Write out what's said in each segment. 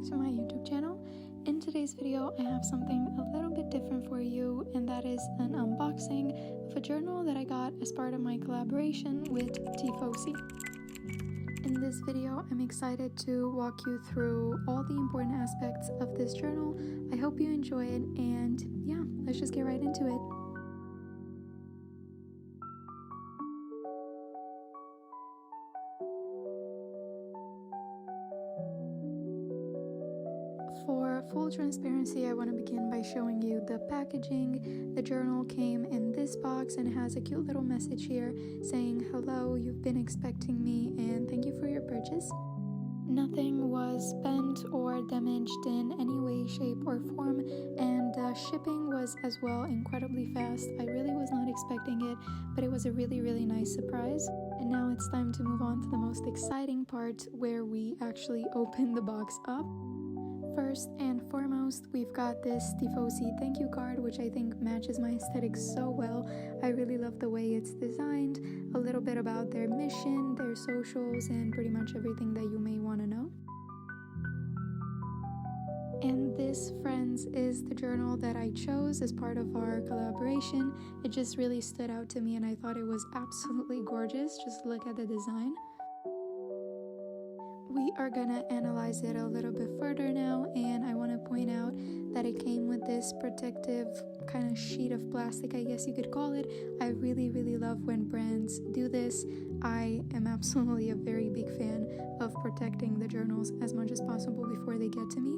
to my YouTube channel. In today's video, I have something a little bit different for you, and that is an unboxing of a journal that I got as part of my collaboration with Tiefossi. In this video, I'm excited to walk you through all the important aspects of this journal. I hope you enjoy it, and yeah, let's just get right into it. For full transparency, I want to begin by showing you the packaging. The journal came in this box and has a cute little message here saying, "Hello, you've been expecting me and thank you for your purchase." Nothing was bent or damaged in any way, shape, or form, and the shipping was as well incredibly fast. I really was not expecting it, but it was a really nice surprise. And now it's time to move on to the most exciting part, where we actually open the box up. First and foremost, we've got this Tiefossi thank you card, which I think matches my aesthetic so well. I really love the way it's designed, a little bit about their mission, their socials, and pretty much everything that you may want to know. And this, friends, is the journal that I chose as part of our collaboration. It just really stood out to me and I thought it was absolutely gorgeous. Just look at the design. We are gonna analyze it a little bit further now, and I want to point out that it came with this protective kind of sheet of plastic, I guess you could call it. I really love when brands do this. I am absolutely a very big fan of protecting the journals as much as possible before they get to me.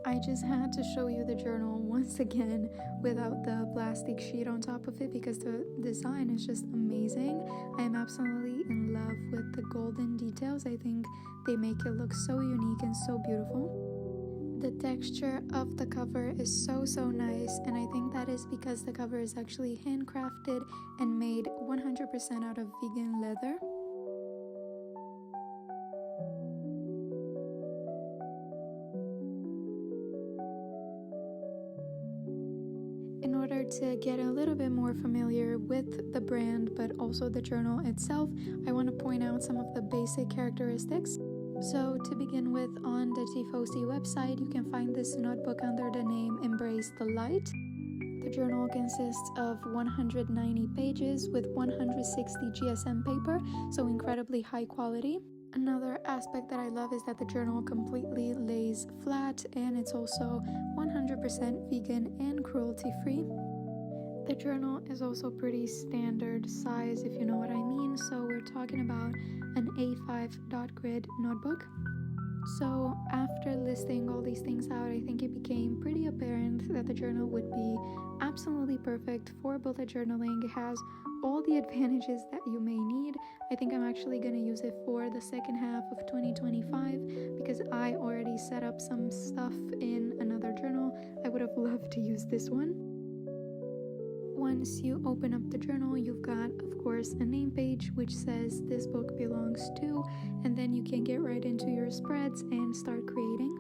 I just had to show you the journal once again without the plastic sheet on top of it because the design is just amazing. I am absolutely in love with the golden details. I think they make it look so unique and so beautiful. The texture of the cover is so nice, and I think that is because the cover is actually handcrafted and made 100% out of vegan leather. In order to get a little bit more familiar with the brand, but also the journal itself, I want to point out some of the basic characteristics. So to begin with, on the Tiefossi website, you can find this notebook under the name Embrace the Light. The journal consists of 190 pages with 160 GSM paper, so incredibly high quality. Another aspect that I love is that the journal completely lays flat, and it's also 100% vegan and cruelty-free. The journal is also pretty standard size, if you know what I mean, so we're talking about an A5 dot grid notebook. So after listing all these things out, I think it became pretty apparent that the journal would be absolutely perfect for bullet journaling. It has all the advantages that you may need. I think I'm actually going to use it for the second half of 2025 because I already set up some stuff in another journal. I would have loved to use this one. Once you open up the journal, you've got, of course, a name page which says this book belongs to, and then you can get right into your spreads and start creating.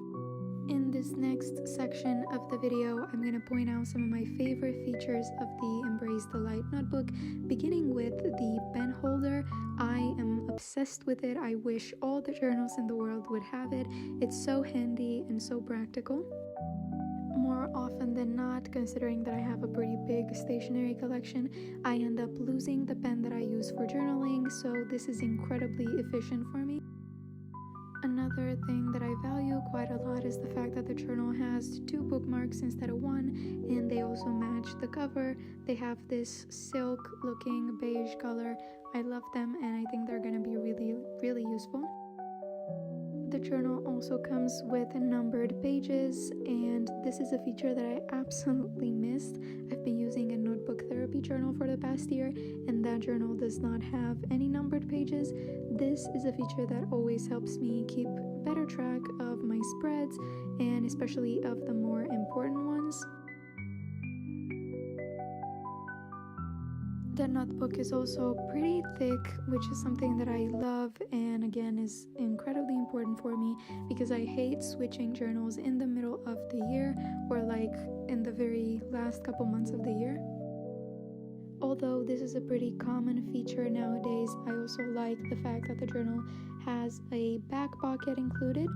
In this next section of the video, I'm going to point out some of my favorite features of the Embrace the Light notebook, beginning with the pen holder. I am obsessed with it. I wish all the journals in the world would have it. It's so handy and so practical. More often than not, considering that I have a pretty big stationery collection, I end up losing the pen that I use for journaling, so this is incredibly efficient for me. Another thing that I value quite a lot is the fact that the journal has 2 bookmarks instead of 1, and they also match the cover. They have this silk looking beige color. I love them, and I think they're going to be really useful. The journal also comes with numbered pages, and this is a feature that I absolutely missed. I've been using a notebook therapy journal for the past year, and that journal does not have any numbered pages. This is a feature that always helps me keep better track of my spreads, and especially of the more important ones. The notebook is also pretty thick, which is something that I love and again is incredibly important for me because I hate switching journals in the middle of the year or like in the very last couple months of the year. Although this is a pretty common feature nowadays, I also like the fact that the journal has a back pocket included.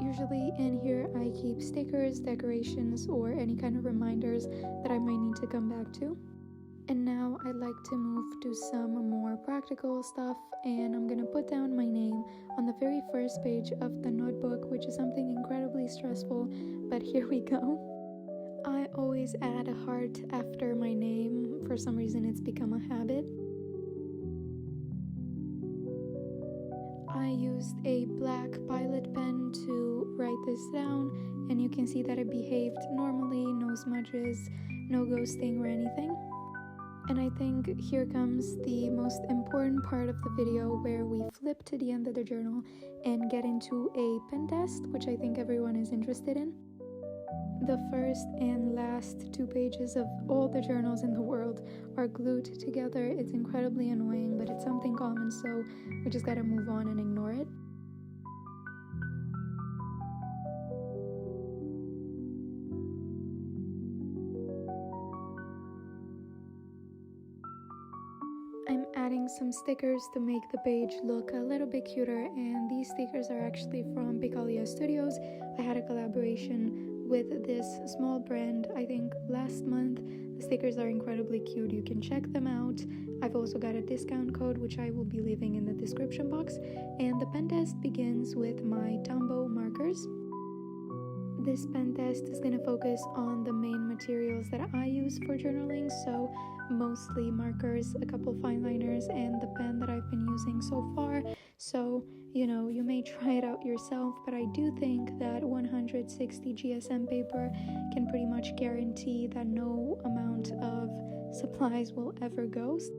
Usually in here I keep stickers, decorations, or any kind of reminders that I might need to come back to. And now I'd like to move to some more practical stuff, and I'm gonna put down my name on the very first page of the notebook, which is something incredibly stressful, but here we go. I always add a heart after my name. For some reason it's become a habit. I used a black Pilot pen to write this down, and you can see that it behaved normally, no smudges, no ghosting or anything. And I think here comes the most important part of the video where we flip to the end of the journal and get into a pen test, which I think everyone is interested in. The first and last 2 pages of all the journals in the world are glued together. It's incredibly annoying, but it's something common, so we just gotta move on and ignore it. I'm adding some stickers to make the page look a little bit cuter, and these stickers are actually from Picalia Studios. I had a collaboration with this small brand, I think last month. The stickers are incredibly cute, you can check them out. I've also got a discount code which I will be leaving in the description box, and the pen test begins with my Tombow markers. This pen test is going to focus on the main materials that I use for journaling, so mostly markers, a couple fine liners, and the pen that I've been using so far. So, you may try it out yourself, but I do think that 160 GSM paper can pretty much guarantee that no amount of supplies will ever ghost.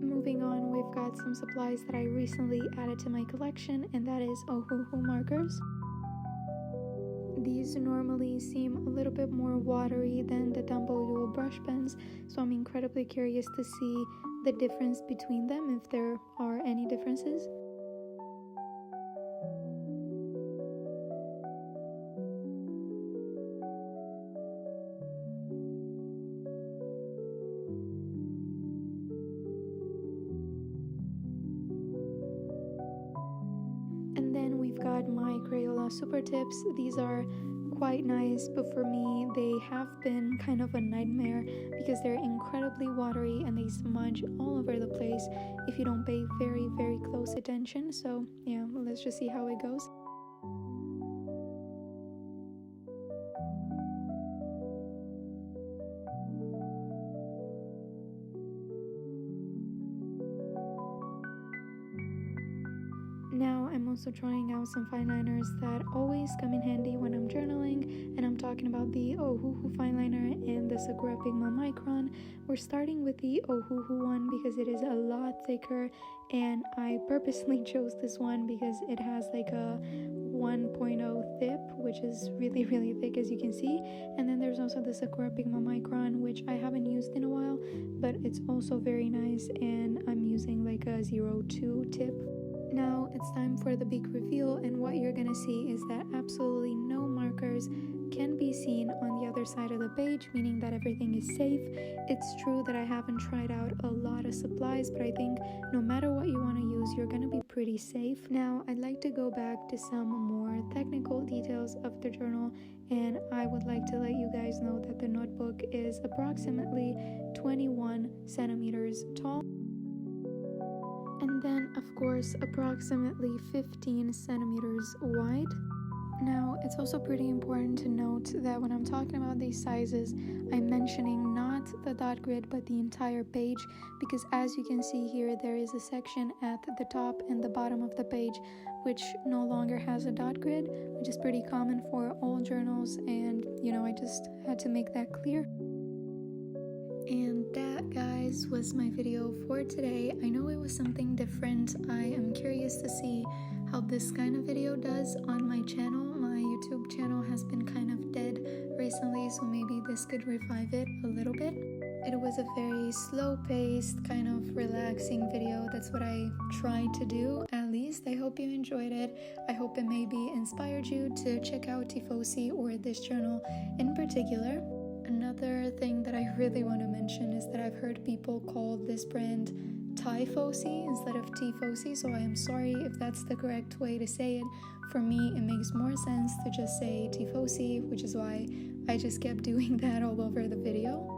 Moving on, we've got some supplies that I recently added to my collection, and that is Ohuhu markers. These normally seem a little bit more watery than the Tombow dual brush pens, so I'm incredibly curious to see the difference between them, if there are any differences. And then we've got my Crayola Super Tips. These are quite nice, but for me they have been kind of a nightmare because they're incredibly watery and they smudge all over the place if you don't pay very, very close attention. So yeah, let's just see how it goes. Now I'm also trying out some fine liners that always come in handy when I'm journaling, and I'm talking about the Ohuhu fine liner and the Sakura Pigma Micron. We're starting with the Ohuhu one because it is a lot thicker, and I purposely chose this one because it has like a 1.0 tip, which is really, really thick, as you can see. And then there's also the Sakura Pigma Micron, which I haven't used in a while, but it's also very nice, and I'm using like a 0.2 tip. Now it's time for the big reveal, and what you're gonna see is that absolutely no markers can be seen on the other side of the page, meaning that everything is safe. It's true that I haven't tried out a lot of supplies, but I think no matter what you want to use, you're gonna be pretty safe. Now I'd like to go back to some more technical details of the journal, and I would like to let you guys know that the notebook is approximately 21 centimeters tall. And then, of course, approximately 15 centimeters wide. Now, it's also pretty important to note that when I'm talking about these sizes, I'm mentioning not the dot grid, but the entire page, because as you can see here, there is a section at the top and the bottom of the page which no longer has a dot grid, which is pretty common for all journals, and I just had to make that clear. And that, guys, was my video for today. I know it was something different. I am curious to see how this kind of video does on my channel. My YouTube channel has been kind of dead recently, so maybe this could revive it a little bit. It was a very slow-paced, kind of relaxing video. That's what I tried to do, at least. I hope you enjoyed it. I hope it maybe inspired you to check out Tiefossi or this journal in particular. Another thing that I really want to mention is that I've heard people call this brand Tiefossi instead of Tiefossi, so I am sorry if that's the correct way to say it. For me, it makes more sense to just say Tiefossi, which is why I just kept doing that all over the video.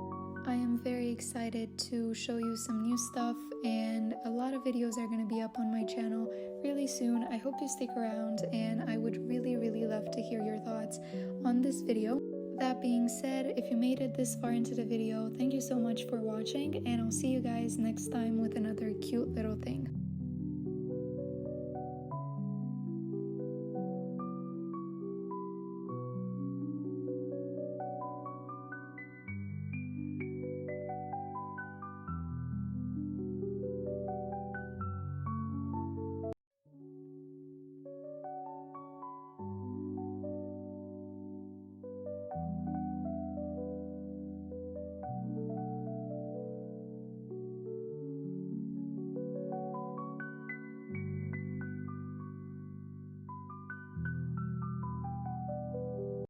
I am very excited to show you some new stuff, and a lot of videos are going to be up on my channel really soon. I hope you stick around, and I would really love to hear your thoughts on this video. That being said, if you made it this far into the video, thank you so much for watching, and I'll see you guys next time with another cute little thing.